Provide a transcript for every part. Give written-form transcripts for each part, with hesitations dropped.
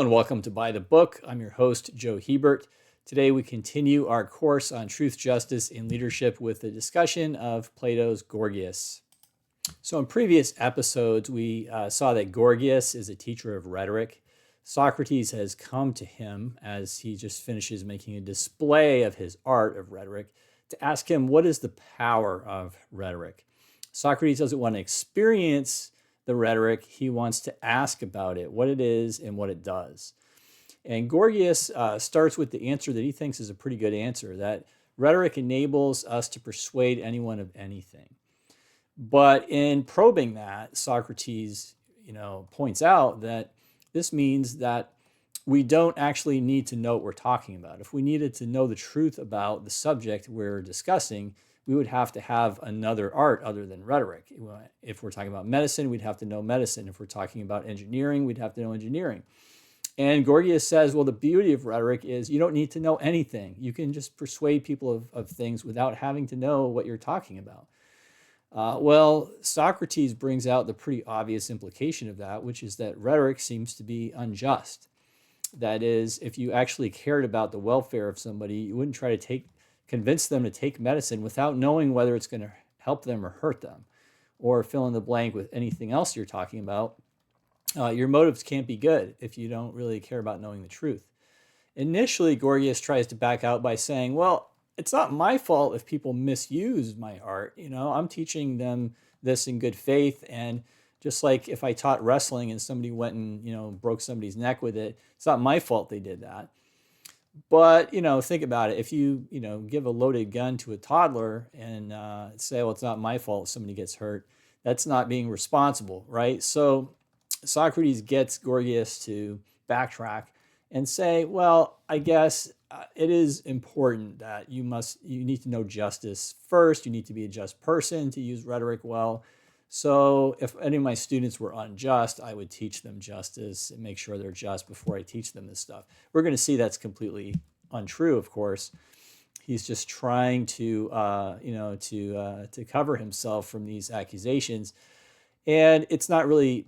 and welcome to By the Book. I'm your host, Joe Hebert. Today we continue our course on truth, justice, and leadership with a discussion of Plato's Gorgias. So in previous episodes, we saw that Gorgias is a teacher of rhetoric. Socrates has come to him as he just finishes making a display of his art of rhetoric to ask him, what is the power of rhetoric? Socrates doesn't want to experience the rhetoric, he wants to ask about it, what it is and what it does. And Gorgias starts with the answer that he thinks is a pretty good answer, that rhetoric enables us to persuade anyone of anything. But in probing that, Socrates, points out that this means that we don't actually need to know what we're talking about. If we needed to know the truth about the subject we're discussing, we would have to have another art other than rhetoric. If we're talking about medicine, we'd have to know medicine. If we're talking about engineering, we'd have to know engineering. And Gorgias says, well, the beauty of rhetoric is you don't need to know anything. You can just persuade people of things without having to know what you're talking about. Well, Socrates brings out the pretty obvious implication of that, which is that rhetoric seems to be unjust. That is, if you actually cared about the welfare of somebody, you wouldn't try to convince them to take medicine without knowing whether it's going to help them or hurt them, or fill in the blank with anything else you're talking about. Your motives can't be good if you don't really care about knowing the truth. Initially, Gorgias tries to back out by saying, well, it's not my fault if people misuse my art. I'm teaching them this in good faith, and just like if I taught wrestling and somebody went and broke somebody's neck with it, it's not my fault they did that. But, think about it. If you, give a loaded gun to a toddler and say, well, it's not my fault if somebody gets hurt, that's not being responsible, right? So Socrates gets Gorgias to backtrack and say, well, I guess it is important that you need to know justice first. You need to be a just person to use rhetoric well. So if any of my students were unjust, I would teach them justice and make sure they're just before I teach them this stuff. We're going to see that's completely untrue, of course. He's just trying to cover himself from these accusations. And it's not really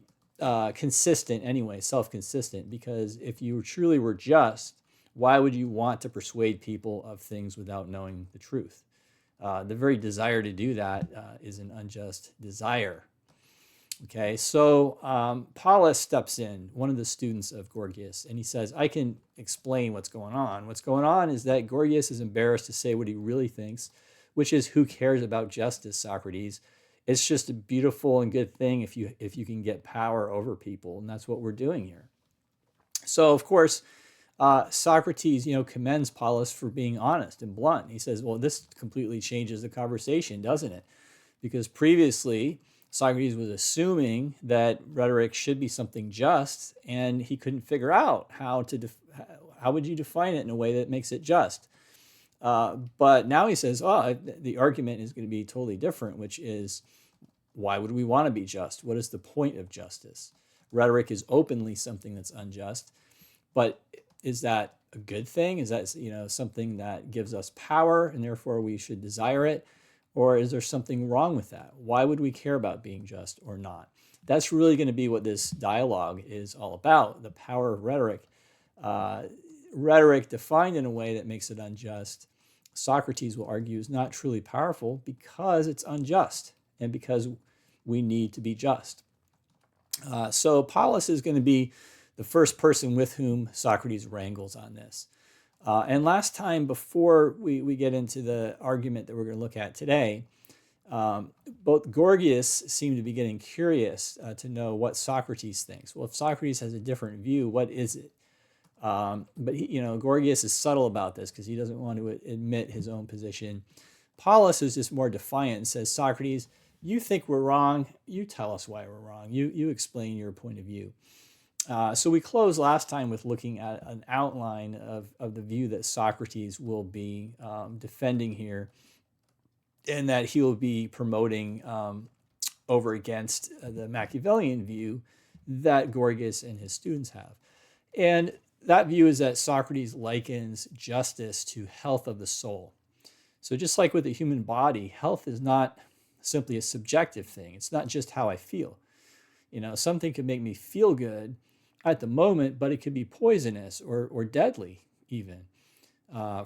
consistent anyway, self-consistent, because if you truly were just, why would you want to persuade people of things without knowing the truth? The very desire to do that is an unjust desire. Okay, so Paulus steps in, one of the students of Gorgias, and he says, I can explain what's going on. What's going on is that Gorgias is embarrassed to say what he really thinks, which is, who cares about justice, Socrates? It's just a beautiful and good thing if you can get power over people, and that's what we're doing here. So, of course, Socrates, commends Paulus for being honest and blunt. He says, well, this completely changes the conversation, doesn't it? Because previously, Socrates was assuming that rhetoric should be something just, and he couldn't figure out how would you define it in a way that makes it just. But now he says, the argument is going to be totally different, which is, why would we want to be just? What is the point of justice? Rhetoric is openly something that's unjust, but is that a good thing? Is that something that gives us power and therefore we should desire it? Or is there something wrong with that? Why would we care about being just or not? That's really going to be what this dialogue is all about, the power of rhetoric. Rhetoric defined in a way that makes it unjust, Socrates will argue, is not truly powerful because it's unjust and because we need to be just. So Paulus is going to be the first person with whom Socrates wrangles on this. And last time, before we get into the argument that we're going to look at today, both Gorgias seem to be getting curious to know what Socrates thinks. Well, if Socrates has a different view, what is it? But Gorgias is subtle about this because he doesn't want to admit his own position. Paulus is just more defiant and says, Socrates, you think we're wrong. You tell us why we're wrong. You explain your point of view. So we closed last time with looking at an outline of the view that Socrates will be defending here, and that he will be promoting over against the Machiavellian view that Gorgias and his students have. And that view is that Socrates likens justice to health of the soul. So just like with the human body, health is not simply a subjective thing. It's not just how I feel. Something can make me feel good, at the moment, but it could be poisonous or deadly even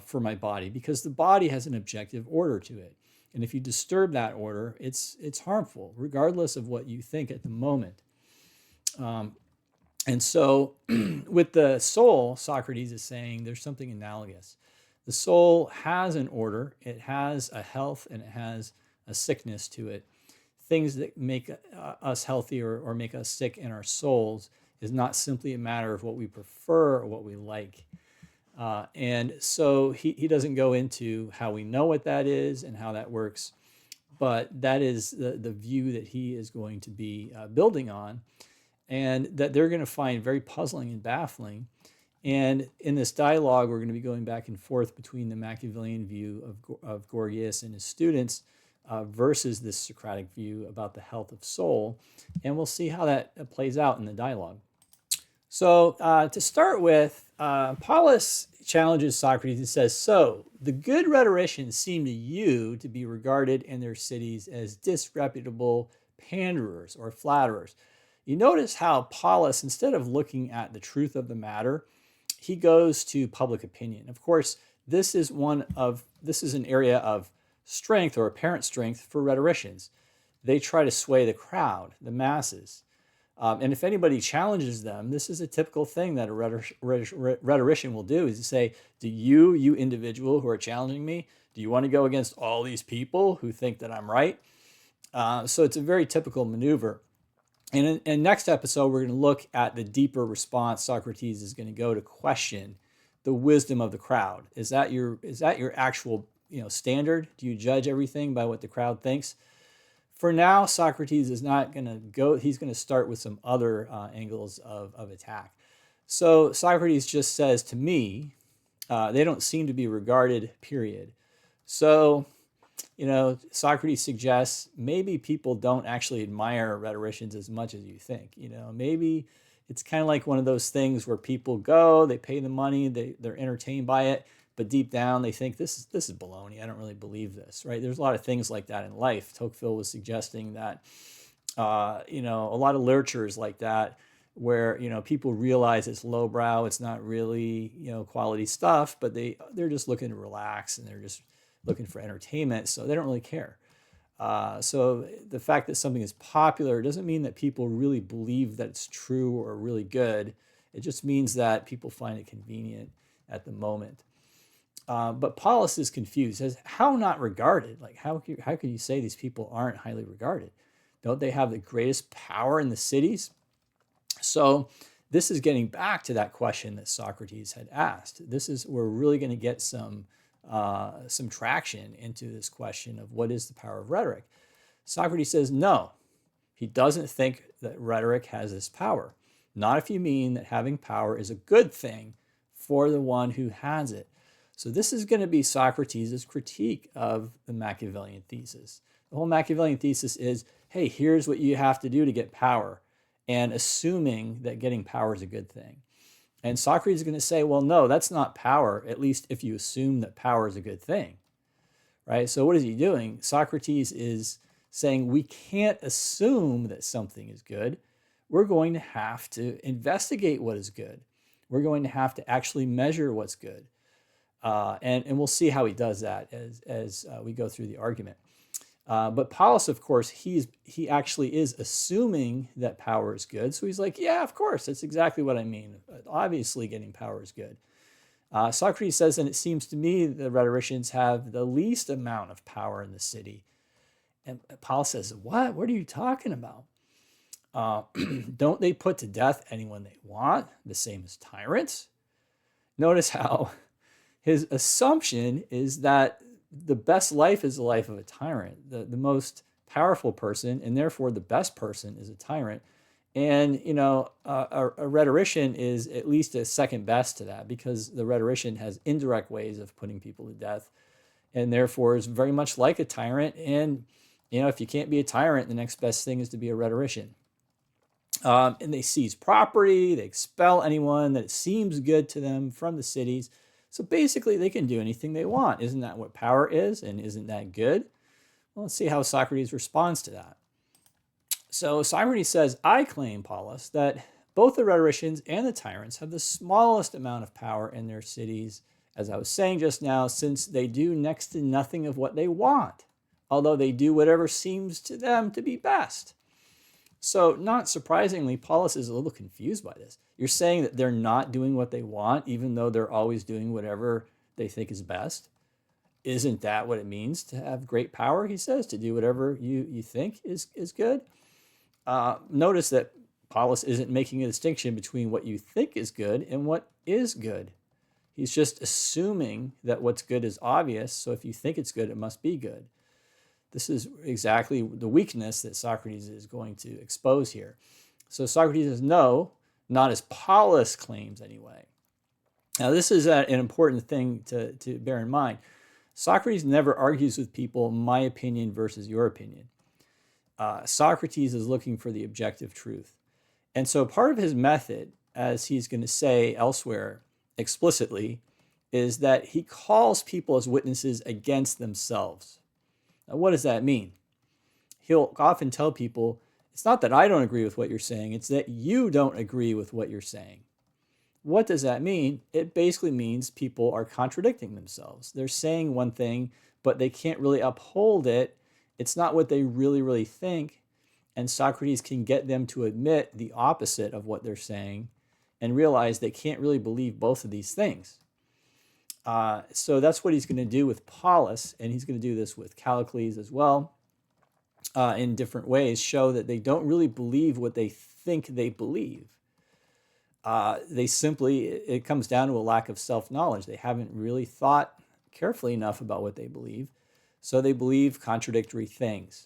for my body, because the body has an objective order to it. And if you disturb that order, it's harmful, regardless of what you think at the moment. And so with the soul, Socrates is saying there's something analogous. The soul has an order, it has a health, and it has a sickness to it. Things that make us healthy or make us sick in our souls is not simply a matter of what we prefer or what we like. And so he doesn't go into how we know what that is and how that works, but that is the view that he is going to be building on, and that they're going to find very puzzling and baffling. And in this dialogue, we're going to be going back and forth between the Machiavellian view of Gorgias and his students versus this Socratic view about the health of soul. And we'll see how that plays out in the dialogue. So to start with, Polus challenges Socrates and says, so the good rhetoricians seem to you to be regarded in their cities as disreputable panderers or flatterers. You notice how Polus, instead of looking at the truth of the matter, he goes to public opinion. Of course, this is an area of strength or apparent strength for rhetoricians. They try to sway the crowd, the masses. And if anybody challenges them, this is a typical thing that a rhetorician will do, is to say, do you individual who are challenging me, do you want to go against all these people who think that I'm right? So it's a very typical maneuver. And in next episode, we're going to look at the deeper response. Socrates is going to go to question the wisdom of the crowd. Is that your actual standard? Do you judge everything by what the crowd thinks? For now, Socrates is not going to go. He's going to start with some other angles of attack. So Socrates just says, to me, they don't seem to be regarded, period. So Socrates suggests maybe people don't actually admire rhetoricians as much as you think. Maybe it's kind of like one of those things where people go, they pay the money, they're entertained by it, but deep down they think this is baloney. I don't really believe this, right? There's a lot of things like that in life. Tocqueville was suggesting that, a lot of literature is like that, where people realize it's lowbrow, it's not really quality stuff, but they're just looking to relax and they're just looking for entertainment, so they don't really care. So the fact that something is popular doesn't mean that people really believe that it's true or really good. It just means that people find it convenient at the moment. But Polus is confused. Says, how not regarded? Like, how can you say these people aren't highly regarded? Don't they have the greatest power in the cities? So this is getting back to that question that Socrates had asked. We're really going to get some traction into this question of what is the power of rhetoric. Socrates says no, he doesn't think that rhetoric has this power. Not if you mean that having power is a good thing for the one who has it. So this is going to be Socrates' critique of the Machiavellian thesis. The whole Machiavellian thesis is, hey, here's what you have to do to get power, and assuming that getting power is a good thing. And Socrates is going to say, well, no, that's not power, at least if you assume that power is a good thing, right? So what is he doing? Socrates is saying we can't assume that something is good. We're going to have to investigate what is good. We're going to have to actually measure what's good. And we'll see how he does that as we go through the argument. But Polus, of course, he actually is assuming that power is good. So he's like, yeah, of course, that's exactly what I mean. Obviously, getting power is good. Socrates says, and it seems to me the rhetoricians have the least amount of power in the city. And Polus says, what? What are you talking about? Don't they put to death anyone they want, the same as tyrants? Notice how his assumption is that the best life is the life of a tyrant. The most powerful person, and therefore the best person, is a tyrant. And, a rhetorician is at least a second best to that, because the rhetorician has indirect ways of putting people to death, and therefore is very much like a tyrant. And, if you can't be a tyrant, the next best thing is to be a rhetorician. And they seize property, they expel anyone that seems good to them from the cities. So basically, they can do anything they want. Isn't that what power is? And isn't that good? Well, let's see how Socrates responds to that. So Socrates says, I claim, Polus, that both the rhetoricians and the tyrants have the smallest amount of power in their cities, as I was saying just now, since they do next to nothing of what they want, although they do whatever seems to them to be best. So, not surprisingly, Paulus is a little confused by this. You're saying that they're not doing what they want, even though they're always doing whatever they think is best. Isn't that what it means to have great power, he says, to do whatever you think is good? Notice that Paulus isn't making a distinction between what you think is good and what is good. He's just assuming that what's good is obvious, so if you think it's good, it must be good. This is exactly the weakness that Socrates is going to expose here. So Socrates says, no, not as Paulus claims anyway. Now, this is an important thing to bear in mind. Socrates never argues with people, my opinion versus your opinion. Socrates is looking for the objective truth. And so part of his method, as he's going to say elsewhere explicitly, is that he calls people as witnesses against themselves. Now, what does that mean? He'll often tell people, it's not that I don't agree with what you're saying, it's that you don't agree with what you're saying. What does that mean? It basically means people are contradicting themselves. They're saying one thing, but they can't really uphold it. It's not what they really think. And Socrates can get them to admit the opposite of what they're saying and realize they can't really believe both of these things. So that's what he's going to do with Paulus, and he's going to do this with Callicles as well, in different ways, show that they don't really believe what they think they believe. It comes down to a lack of self-knowledge. They haven't really thought carefully enough about what they believe, so they believe contradictory things.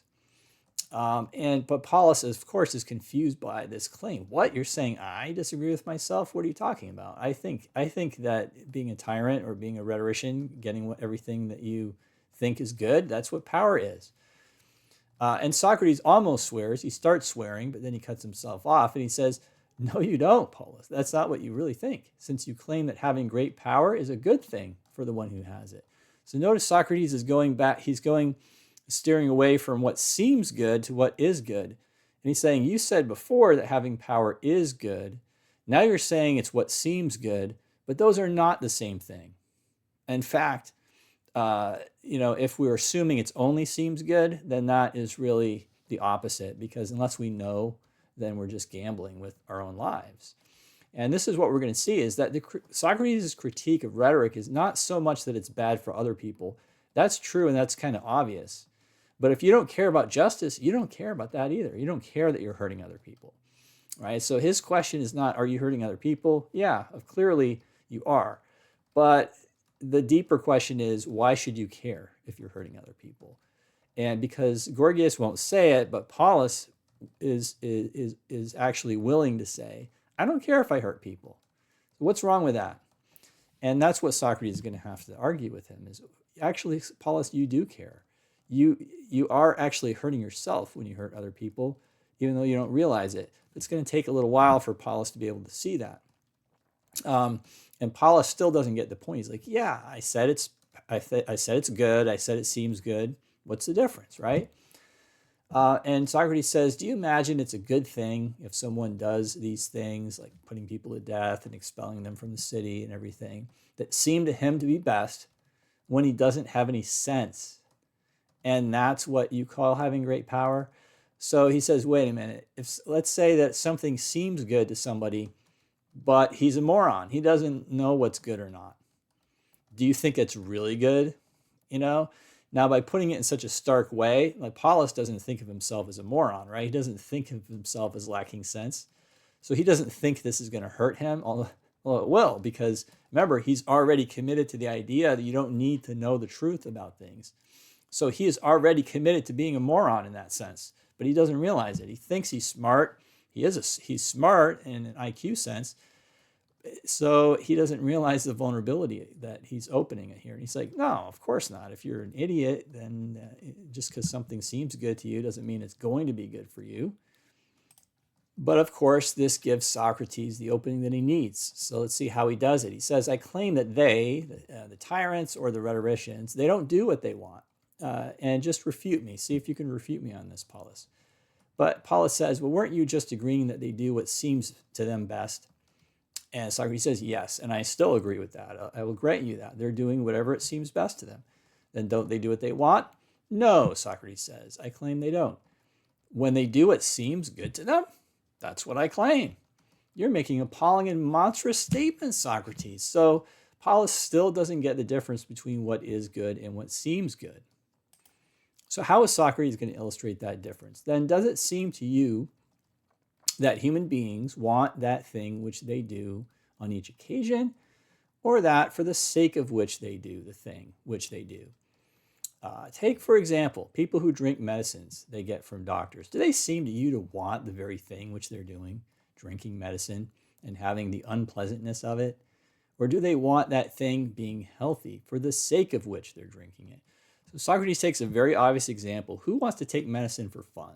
But Paulus, of course, is confused by this claim. What? You're saying I disagree with myself? What are you talking about? I think that being a tyrant or being a rhetorician, getting everything that you think is good, that's what power is. And Socrates almost swears. He starts swearing, but then he cuts himself off and he says, no, you don't, Paulus. That's not what you really think, since you claim that having great power is a good thing for the one who has it. So notice Socrates is going back. He's steering away from what seems good to what is good. And he's saying, you said before that having power is good. Now you're saying it's what seems good, but those are not the same thing. In fact, if we're assuming it's only seems good, then that is really the opposite, because unless we know, then we're just gambling with our own lives. And this is what we're going to see, is that Socrates' critique of rhetoric is not so much that it's bad for other people. That's true, and that's kind of obvious. But if you don't care about justice, you don't care about that either. You don't care that you're hurting other people, right? So his question is not, are you hurting other people? Yeah, clearly you are. But the deeper question is, why should you care if you're hurting other people? And because Gorgias won't say it, but Paulus is actually willing to say, I don't care if I hurt people. What's wrong with that? And that's what Socrates is going to have to argue with him, is actually, Paulus, you do care. You are actually hurting yourself when you hurt other people, even though you don't realize it. It's going to take a little while for Paulus to be able to see that. And Paulus still doesn't get the point. He's like, yeah, I said it's good. I said it seems good. What's the difference, right? And Socrates says, do you imagine it's a good thing if someone does these things, like putting people to death and expelling them from the city and everything, that seem to him to be best, when he doesn't have any sense? And that's what you call having great power? So he says, wait a minute. Let's say that something seems good to somebody, but he's a moron. He doesn't know what's good or not. Do you think it's really good? Now, by putting it in such a stark way, like Paulus doesn't think of himself as a moron, right? He doesn't think of himself as lacking sense. So he doesn't think this is going to hurt him, although it will, because remember, he's already committed to the idea that you don't need to know the truth about things. So he is already committed to being a moron in that sense, but he doesn't realize it. He thinks he's smart. He's smart in an IQ sense. So he doesn't realize the vulnerability that he's opening it here. And he's like, no, of course not. If you're an idiot, then just because something seems good to you doesn't mean it's going to be good for you. But of course, this gives Socrates the opening that he needs. So let's see how he does it. He says, I claim that they, the tyrants or the rhetoricians, they don't do what they want. And just refute me. See if you can refute me on this, Paulus. But Paulus says, well, weren't you just agreeing that they do what seems to them best? And Socrates says, yes, and I still agree with that. I will grant you that. They're doing whatever it seems best to them. Then don't they do what they want? No, Socrates says. I claim they don't. When they do what seems good to them, that's what I claim. You're making appalling and monstrous statements, Socrates. So Paulus still doesn't get the difference between what is good and what seems good. So how is Socrates going to illustrate that difference? Then does it seem to you that human beings want that thing which they do on each occasion, or that for the sake of which they do the thing which they do? Take, for example, people who drink medicines they get from doctors. Do they seem to you to want the very thing which they're doing, drinking medicine and having the unpleasantness of it? Or do they want that thing being healthy for the sake of which they're drinking it? So Socrates takes a very obvious example. Who wants to take medicine for fun?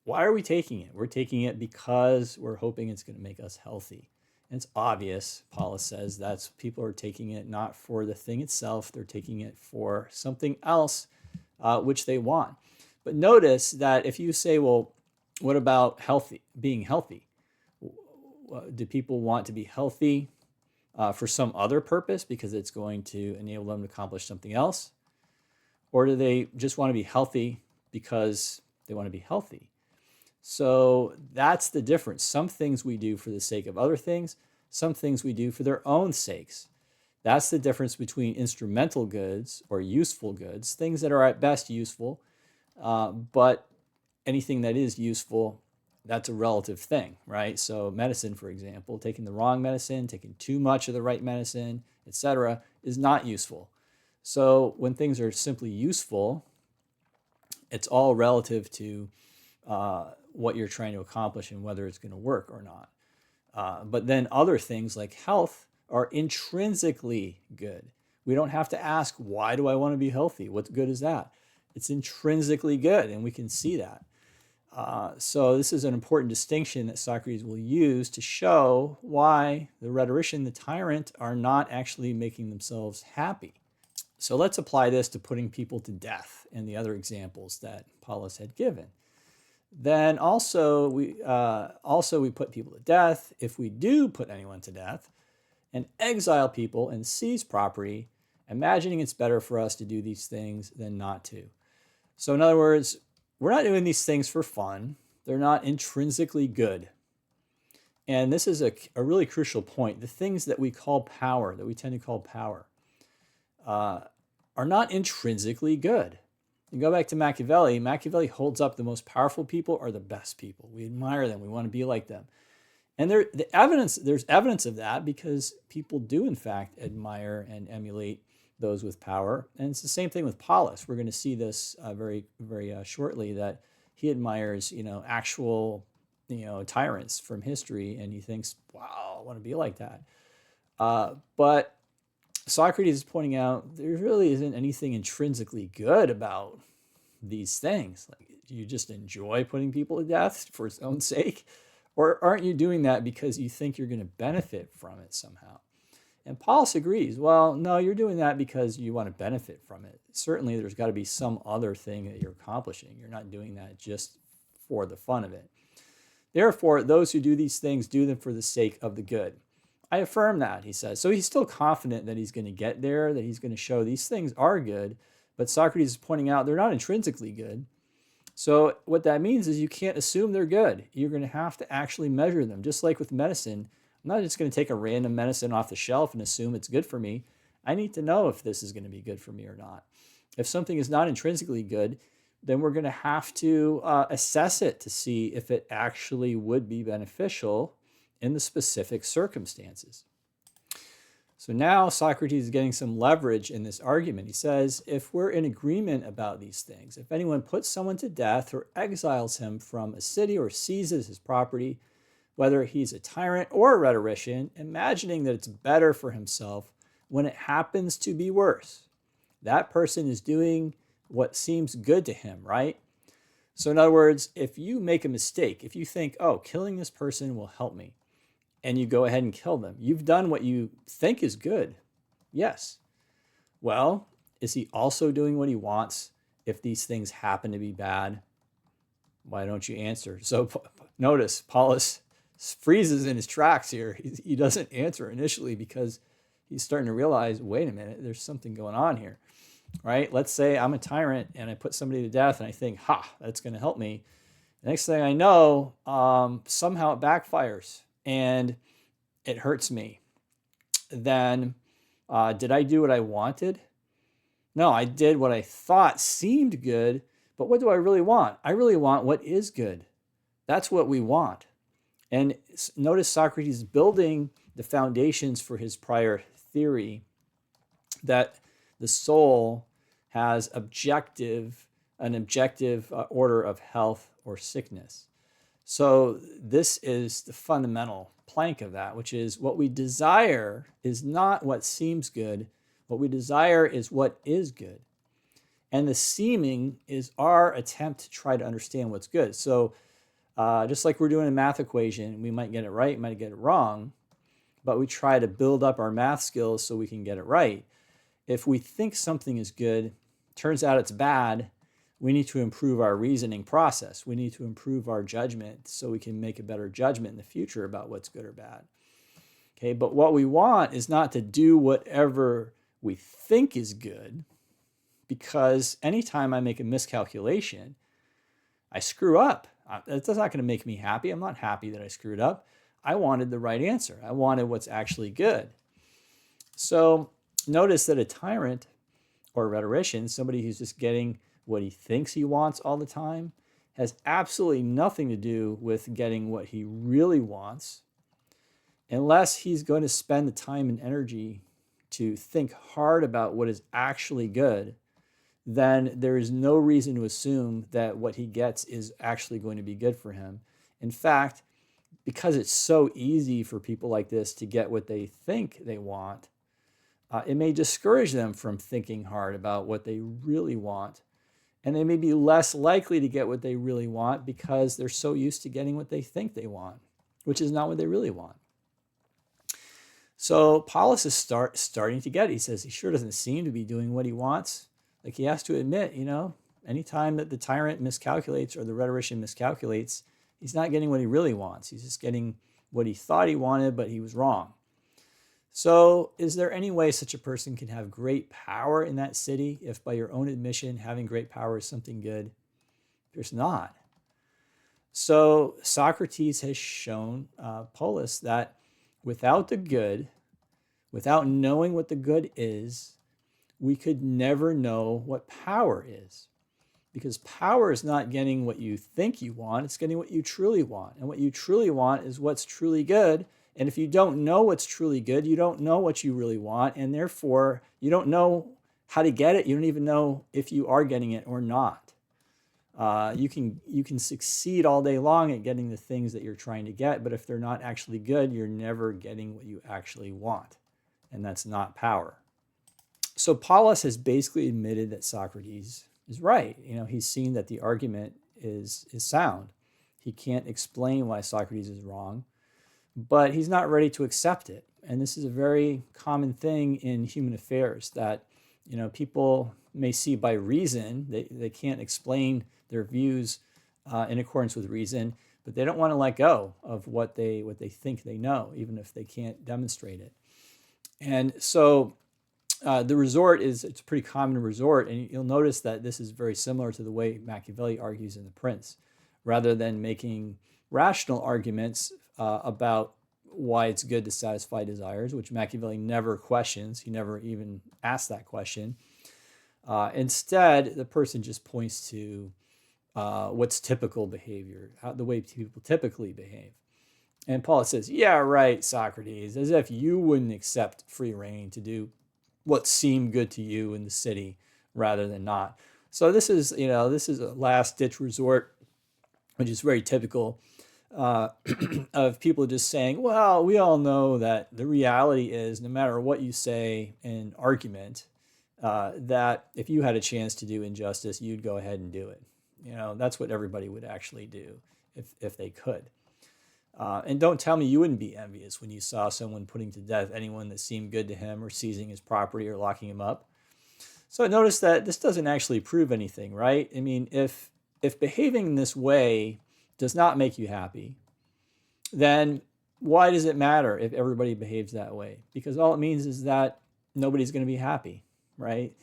Why are we taking it? We're taking it because we're hoping it's going to make us healthy. And it's obvious, Paulus says, that people are taking it not for the thing itself, they're taking it for something else which they want. But notice that if you say, well, what about being healthy? Do people want to be healthy for some other purpose because it's going to enable them to accomplish something else? Or do they just want to be healthy because they want to be healthy? So that's the difference. Some things we do for the sake of other things, some things we do for their own sakes. That's the difference between instrumental goods or useful goods, things that are at best useful, but anything that is useful, that's a relative thing, right? So medicine, for example, taking the wrong medicine, taking too much of the right medicine, etc., is not useful. So when things are simply useful, it's all relative to what you're trying to accomplish and whether it's going to work or not. But then other things like health are intrinsically good. We don't have to ask, why do I want to be healthy? What good is that? It's intrinsically good, and we can see that. So this is an important distinction that Socrates will use to show why the rhetorician, the tyrant, are not actually making themselves happy. So let's apply this to putting people to death and the other examples that Paulus had given. Then also we put people to death if we do put anyone to death, and exile people and seize property, imagining it's better for us to do these things than not to. So in other words, we're not doing these things for fun. They're not intrinsically good. And this is a really crucial point. The things that we call power, that we tend to call power, are not intrinsically good. You go back to Machiavelli. Machiavelli holds up the most powerful people are the best people. We admire them. We want to be like them. And there's evidence of that because people do, in fact, admire and emulate those with power. And it's the same thing with Paulus. We're going to see this very shortly, that he admires, actual, tyrants from history, and he thinks, wow, I want to be like that. But Socrates is pointing out there really isn't anything intrinsically good about these things. Like, do you just enjoy putting people to death for its own sake? Or aren't you doing that because you think you're going to benefit from it somehow? And Paulus agrees, well, no, you're doing that because you want to benefit from it. Certainly there's got to be some other thing that you're accomplishing. You're not doing that just for the fun of it. Therefore, those who do these things do them for the sake of the good. I affirm that, he says. So he's still confident that he's going to get there, that he's going to show these things are good, but Socrates is pointing out they're not intrinsically good. So what that means is you can't assume they're good. You're going to have to actually measure them. Just like with medicine, I'm not just going to take a random medicine off the shelf and assume it's good for me. I need to know if this is going to be good for me or not. If something is not intrinsically good, then we're going to have to assess it to see if it actually would be beneficial in the specific circumstances. So now Socrates is getting some leverage in this argument. He says, if we're in agreement about these things, if anyone puts someone to death or exiles him from a city or seizes his property, whether he's a tyrant or a rhetorician, imagining that it's better for himself when it happens to be worse, that person is doing what seems good to him, right? So in other words, if you make a mistake, if you think, oh, killing this person will help me, and you go ahead and kill them, you've done what you think is good. Yes. Well, is he also doing what he wants if these things happen to be bad? Why don't you answer? So notice Paulus freezes in his tracks here. He doesn't answer initially because he's starting to realize, wait a minute, there's something going on here, right? Let's say I'm a tyrant and I put somebody to death and I think, that's going to help me. The next thing I know, somehow it backfires and it hurts me. Then did I do what I wanted? No, I did what I thought seemed good, but what do I really want? I really want what is good. That's what we want. And notice Socrates building the foundations for his prior theory that the soul has an objective order of health or sickness. So this is the fundamental plank of that, which is what we desire is not what seems good. What we desire is what is good. And the seeming is our attempt to try to understand what's good. So just like we're doing a math equation, we might get it right, might get it wrong, but we try to build up our math skills so we can get it right. If we think something is good, turns out it's bad, we need to improve our reasoning process. We need to improve our judgment so we can make a better judgment in the future about what's good or bad. Okay, but what we want is not to do whatever we think is good, because anytime I make a miscalculation, I screw up. That's not going to make me happy. I'm not happy that I screwed up. I wanted the right answer. I wanted what's actually good. So notice that a tyrant or a rhetorician, somebody who's just getting what he thinks he wants all the time, has absolutely nothing to do with getting what he really wants, unless he's going to spend the time and energy to think hard about what is actually good. Then there is no reason to assume that what he gets is actually going to be good for him. In fact, because it's so easy for people like this to get what they think they want, it may discourage them from thinking hard about what they really want. And they may be less likely to get what they really want because they're so used to getting what they think they want, which is not what they really want. So Paulus is starting to get it. He says he sure doesn't seem to be doing what he wants. Like, he has to admit, anytime that the tyrant miscalculates or the rhetorician miscalculates, he's not getting what he really wants. He's just getting what he thought he wanted, but he was wrong. So is there any way such a person can have great power in that city if, by your own admission, having great power is something good? There's not. So Socrates has shown Polus that without the good, without knowing what the good is, we could never know what power is. Because power is not getting what you think you want, it's getting what you truly want. And what you truly want is what's truly good. And if you don't know what's truly good, you don't know what you really want, and therefore you don't know how to get it. You don't even know if you are getting it or not. You can succeed all day long at getting the things that you're trying to get, but if they're not actually good, you're never getting what you actually want, and that's not power. So Polus has basically admitted that Socrates is right. He's seen that the argument is sound. He can't explain why Socrates is wrong, but he's not ready to accept it. And this is a very common thing in human affairs that, people may see by reason. They can't explain their views in accordance with reason, but they don't want to let go of what they think they know, even if they can't demonstrate it. And so the resort it's a pretty common resort, and you'll notice that this is very similar to the way Machiavelli argues in The Prince. Rather than making rational arguments about why it's good to satisfy desires, which Machiavelli never questions. He never even asks that question. Instead, the person just points to what's typical behavior, the way people typically behave. And Paul says, yeah, right, Socrates, as if you wouldn't accept free rein to do what seemed good to you in the city rather than not. So this is a last-ditch resort, which is very typical of people just saying, well, we all know that the reality is no matter what you say in argument, that if you had a chance to do injustice, you'd go ahead and do it. That's what everybody would actually do if they could. And don't tell me you wouldn't be envious when you saw someone putting to death anyone that seemed good to him or seizing his property or locking him up. So notice that this doesn't actually prove anything, right? I mean, if if behaving in this way does not make you happy, then why does it matter if everybody behaves that way? Because all it means is that nobody's going to be happy, right?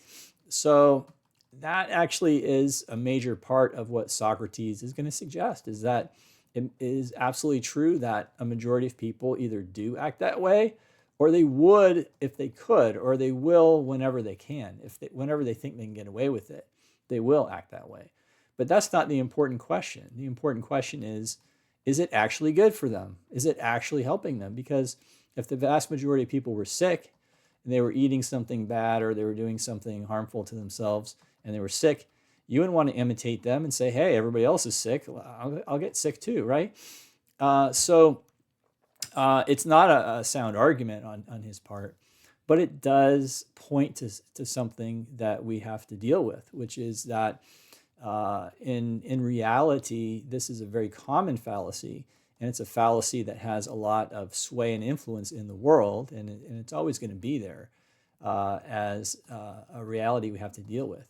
So that actually is a major part of what Socrates is going to suggest, is that it is absolutely true that a majority of people either do act that way, or they would if they could, or they will whenever they can. Whenever they think they can get away with it, they will act that way. But that's not the important question. The important question is it actually good for them? Is it actually helping them? Because if the vast majority of people were sick and they were eating something bad or they were doing something harmful to themselves and they were sick, you wouldn't want to imitate them and say, hey, everybody else is sick. I'll get sick too, right? So it's not a sound argument on his part, but it does point to something that we have to deal with, which is that in reality, this is a very common fallacy, and it's a fallacy that has a lot of sway and influence in the world, and it's always going to be there as a reality we have to deal with.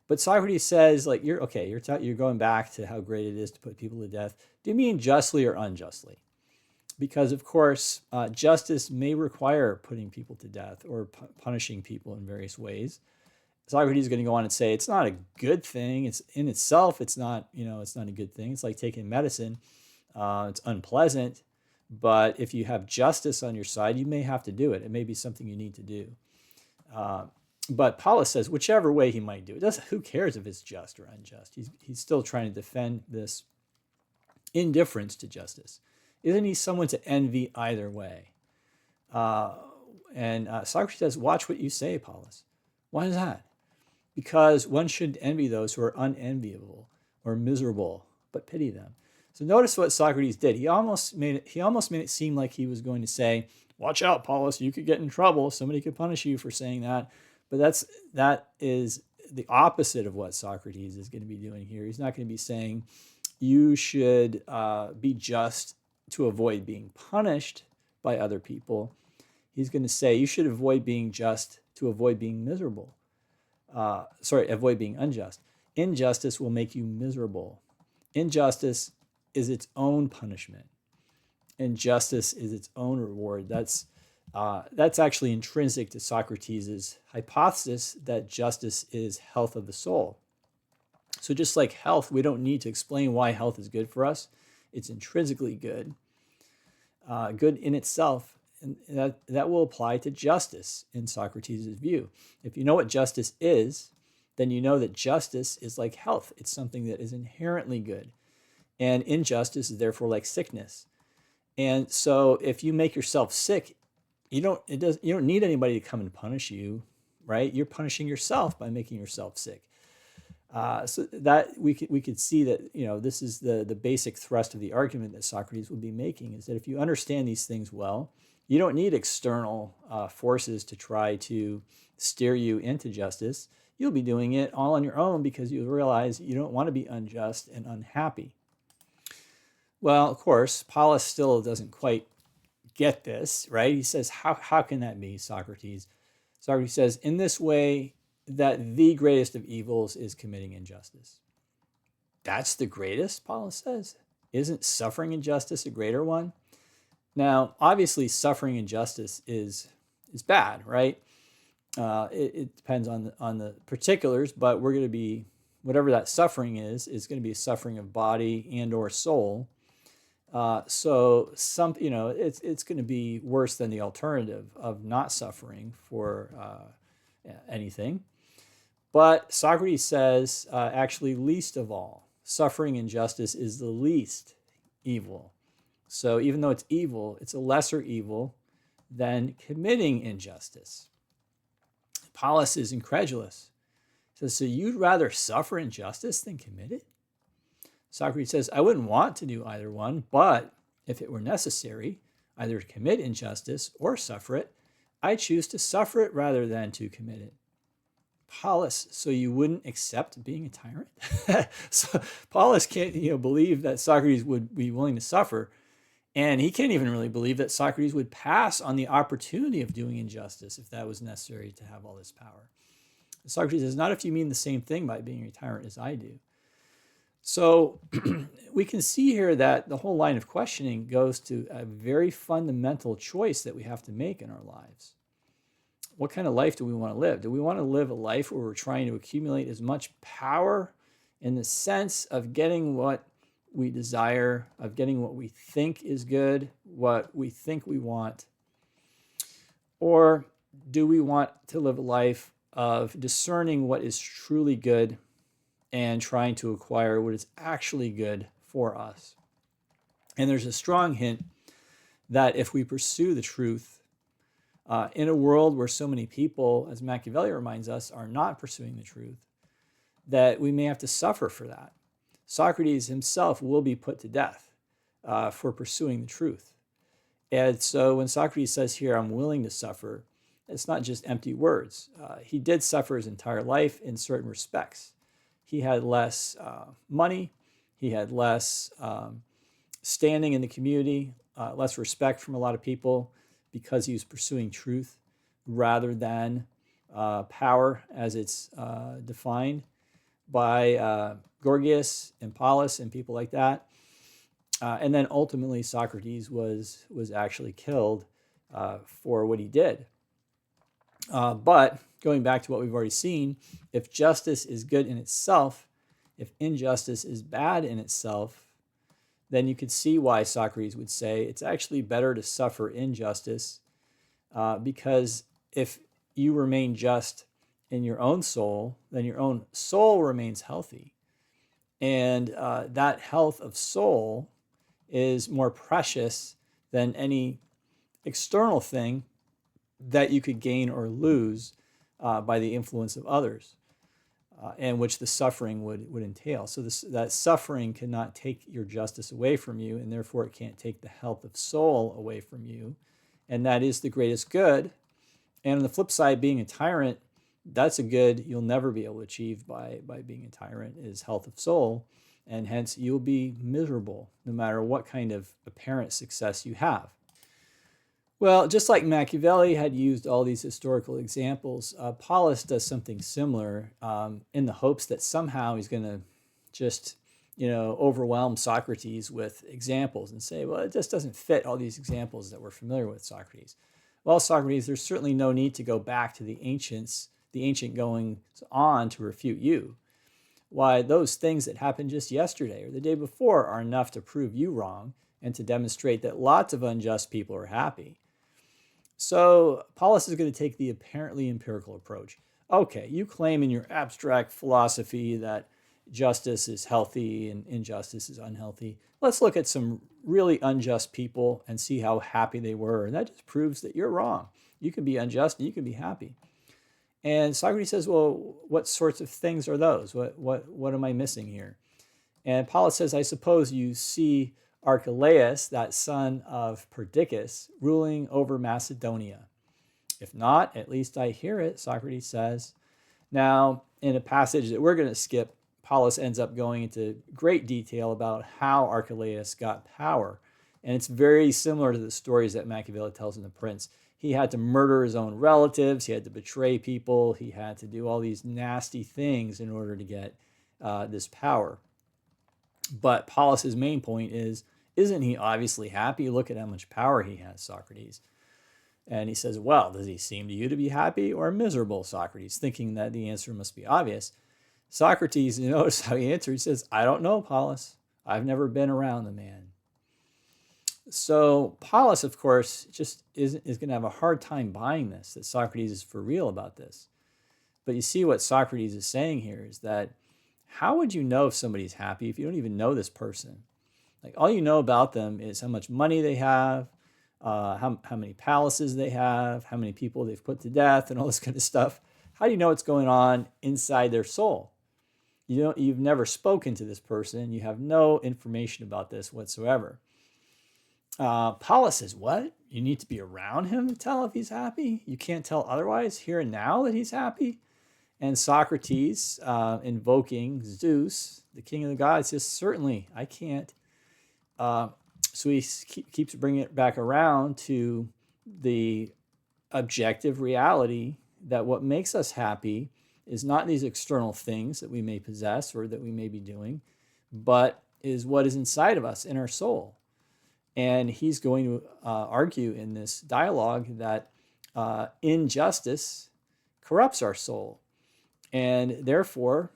But Socrates says, like, you're going back to how great it is to put people to death. Do you mean justly or unjustly? Because, of course, justice may require putting people to death or punishing people in various ways. Socrates is going to go on and say it's not a good thing. It's in itself, it's not a good thing. It's like taking medicine. It's unpleasant, but if you have justice on your side, you may have to do it. It may be something you need to do. But Paulus says whichever way he might do it, who cares if it's just or unjust? He's still trying to defend this indifference to justice. Isn't he someone to envy either way? And Socrates says, watch what you say, Paulus. Why is that? Because one shouldn't envy those who are unenviable or miserable, but pity them. So notice what Socrates did. He almost made it seem like he was going to say, watch out, Paulus, you could get in trouble. Somebody could punish you for saying that. But that is the opposite of what Socrates is going to be doing here. He's not going to be saying you should be just to avoid being punished by other people. He's going to say you should avoid being just to avoid being miserable. Avoid being unjust. Injustice will make you miserable. Injustice is its own punishment. Injustice is its own reward. That's actually intrinsic to Socrates' hypothesis that justice is health of the soul. So just like health, we don't need to explain why health is good for us. It's intrinsically good, good in itself. And that will apply to justice in Socrates' view. If you know what justice is, then you know that justice is like health. It's something that is inherently good. And injustice is therefore like sickness. And so if you make yourself sick, you don't need anybody to come and punish you, right? You're punishing yourself by making yourself sick. So that we could see that, this is the basic thrust of the argument that Socrates would be making, is that if you understand these things well, you don't need external forces to try to steer you into justice. You'll be doing it all on your own because you realize you don't want to be unjust and unhappy. Well, of course, Paulus still doesn't quite get this, right? He says, how can that be, Socrates? Socrates says, in this way, that the greatest of evils is committing injustice. That's the greatest, Paulus says. Isn't suffering injustice a greater one? Now, obviously, suffering injustice is bad, right? It depends on the particulars, but we're going to be, whatever that suffering is going to be a suffering of body and or soul. So it's going to be worse than the alternative of not suffering for anything. But Socrates says, actually, least of all, suffering injustice is the least evil. So even though it's evil, it's a lesser evil than committing injustice. Paulus is incredulous. He says, so you'd rather suffer injustice than commit it? Socrates says, I wouldn't want to do either one, but if it were necessary, either to commit injustice or suffer it, I choose to suffer it rather than to commit it. Paulus, so you wouldn't accept being a tyrant? So Paulus can't believe that Socrates would be willing to suffer, and he can't even really believe that Socrates would pass on the opportunity of doing injustice if that was necessary to have all this power. Socrates says, not if you mean the same thing by being a tyrant as I do. So we can see here that the whole line of questioning goes to a very fundamental choice that we have to make in our lives. What kind of life do we want to live? Do we want to live a life where we're trying to accumulate as much power in the sense of getting what we desire, of getting what we think is good, what we think we want? Or do we want to live a life of discerning what is truly good and trying to acquire what is actually good for us? And there's a strong hint that if we pursue the truth, in a world where so many people, as Machiavelli reminds us, are not pursuing the truth, that we may have to suffer for that. Socrates himself will be put to death for pursuing the truth. And so when Socrates says here, I'm willing to suffer, it's not just empty words. He did suffer his entire life in certain respects. He had less money, he had less standing in the community, less respect from a lot of people because he was pursuing truth rather than power as it's defined by Gorgias and Paulus and people like that. And then ultimately Socrates was actually killed for what he did. But going back to what we've already seen, if justice is good in itself, if injustice is bad in itself, then you could see why Socrates would say it's actually better to suffer injustice because if you remain just in your own soul, then your own soul remains healthy. And that health of soul is more precious than any external thing that you could gain or lose by the influence of others, and which the suffering would entail. So that suffering cannot take your justice away from you, and therefore it can't take the health of soul away from you. And that is the greatest good. And on the flip side, being a tyrant, that's a good you'll never be able to achieve by being a tyrant, is health of soul. And hence you'll be miserable no matter what kind of apparent success you have. Well, just like Machiavelli had used all these historical examples, Paulus does something similar in the hopes that somehow he's going to just, overwhelm Socrates with examples and say, well, it just doesn't fit all these examples that we're familiar with Socrates. Well, Socrates, there's certainly no need to go back to the ancient goings on to refute you. Why, those things that happened just yesterday or the day before are enough to prove you wrong and to demonstrate that lots of unjust people are happy. So Paulus is going to take the apparently empirical approach. Okay, you claim in your abstract philosophy that justice is healthy and injustice is unhealthy. Let's look at some really unjust people and see how happy they were. And that just proves that you're wrong. You can be unjust and you can be happy. And Socrates says, well, what sorts of things are those? What am I missing here? And Paulus says, I suppose you see Archelaus, that son of Perdiccas, ruling over Macedonia. If not, at least I hear it, Socrates says. Now, in a passage that we're going to skip, Paulus ends up going into great detail about how Archelaus got power. And it's very similar to the stories that Machiavelli tells in The Prince. He had to murder his own relatives. He had to betray people. He had to do all these nasty things in order to get this power. But Paulus's main point is, isn't he obviously happy? Look at how much power he has, Socrates. And he says, well, does he seem to you to be happy or miserable, Socrates? Thinking that the answer must be obvious. Socrates, you notice how he answers. He says, I don't know, Paulus. I've never been around the man. So Paulus, of course, just is going to have a hard time buying this, that Socrates is for real about this. But you see what Socrates is saying here is that how would you know if somebody's happy if you don't even know this person? Like, all you know about them is how much money they have, how many palaces they have, how many people they've put to death, and all this kind of stuff. How do you know what's going on inside their soul? You've never spoken to this person. You have no information about this whatsoever. Paulus says, what? You need to be around him to tell if he's happy? You can't tell otherwise here and now that he's happy? And Socrates, invoking Zeus, the king of the gods, says, certainly, I can't. So he keeps bringing it back around to the objective reality that what makes us happy is not these external things that we may possess or that we may be doing, but is what is inside of us, in our soul. And he's going to argue in this dialogue that injustice corrupts our soul. And therefore,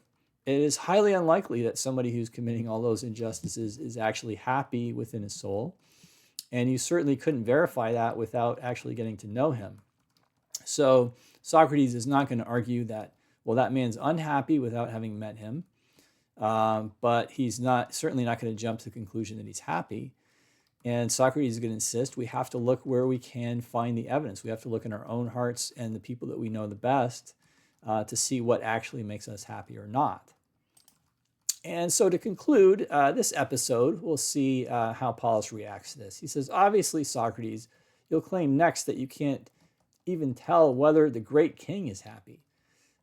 it is highly unlikely that somebody who's committing all those injustices is actually happy within his soul. And you certainly couldn't verify that without actually getting to know him. So Socrates is not going to argue that, well, that man's unhappy without having met him. But he's certainly not going to jump to the conclusion that he's happy. And Socrates is going to insist we have to look where we can find the evidence. We have to look in our own hearts and the people that we know the best to see what actually makes us happy or not. And so to conclude this episode, we'll see how Polus reacts to this. He says, obviously, Socrates, you'll claim next that you can't even tell whether the great king is happy,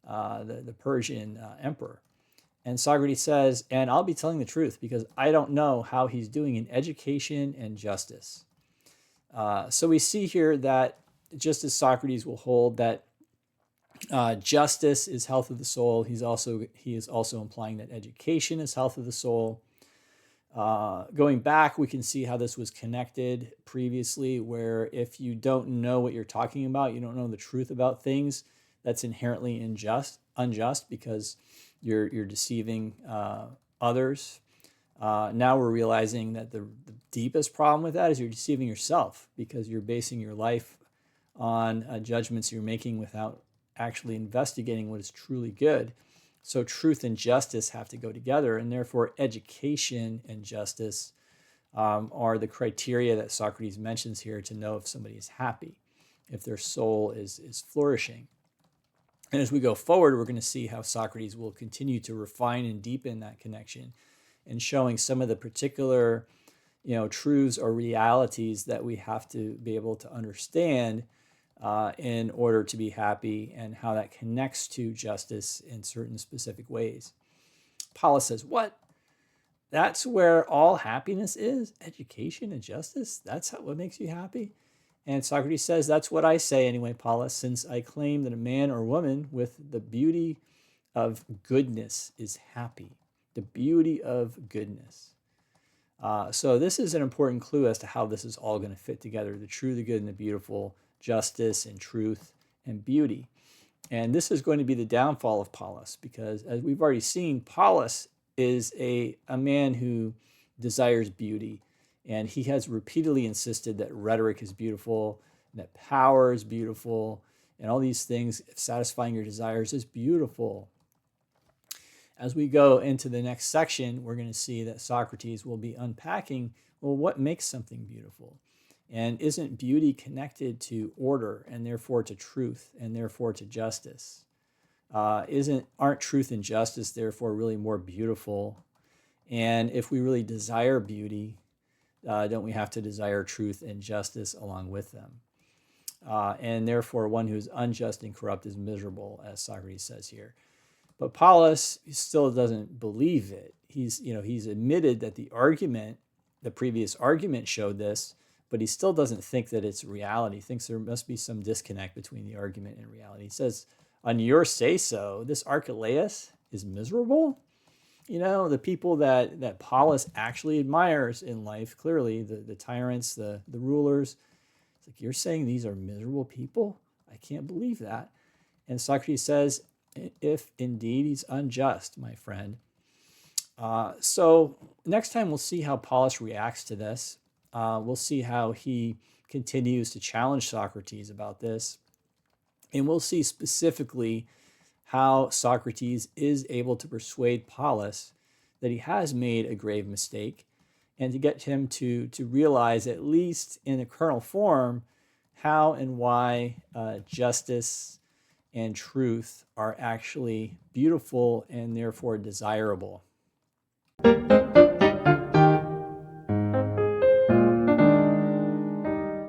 the Persian emperor. And Socrates says, and I'll be telling the truth because I don't know how he's doing in education and justice. So we see here that just as Socrates will hold that justice is health of the soul, he is also implying that education is health of the soul. Going back, we can see how this was connected previously, where if you don't know what you're talking about, you don't know the truth about things, that's inherently unjust because you're deceiving others. Now we're realizing that the deepest problem with that is you're deceiving yourself because you're basing your life on judgments you're making without actually investigating what is truly good. So truth and justice have to go together, and therefore education and justice are the criteria that Socrates mentions here to know if somebody is happy, if their soul is flourishing. And as we go forward, we're going to see how Socrates will continue to refine and deepen that connection and showing some of the particular, truths or realities that we have to be able to understand in order to be happy, and how that connects to justice in certain specific ways. Polus says, what? That's where all happiness is? Education and justice? That's what makes you happy? And Socrates says, that's what I say anyway, Polus, since I claim that a man or woman with the beauty of goodness is happy. The beauty of goodness. So this is an important clue as to how this is all going to fit together, the true, the good, and the beautiful, justice and truth and beauty. And this is going to be the downfall of Polus, because as we've already seen, Polus is a man who desires beauty. And he has repeatedly insisted that rhetoric is beautiful, and that power is beautiful, and all these things, satisfying your desires, is beautiful. As we go into the next section, we're going to see that Socrates will be unpacking, well, what makes something beautiful? And isn't beauty connected to order, and therefore to truth, and therefore to justice? Aren't truth and justice therefore really more beautiful? And if we really desire beauty, don't we have to desire truth and justice along with them? And therefore, one who's unjust and corrupt is miserable, as Socrates says here. But Polus still doesn't believe it. He's admitted that the previous argument showed this, but he still doesn't think that it's reality. He thinks there must be some disconnect between the argument and reality. He says, on your say-so, this Archelaus is miserable? The people that Polus actually admires in life, clearly, the tyrants, the rulers. It's like, you're saying these are miserable people? I can't believe that. And Socrates says, if indeed he's unjust, my friend. So next time we'll see how Polus reacts to this. We'll see how he continues to challenge Socrates about this. And we'll see specifically how Socrates is able to persuade Polus that he has made a grave mistake, and to get him to realize, at least in a kernel form, how and why justice and truth are actually beautiful and therefore desirable.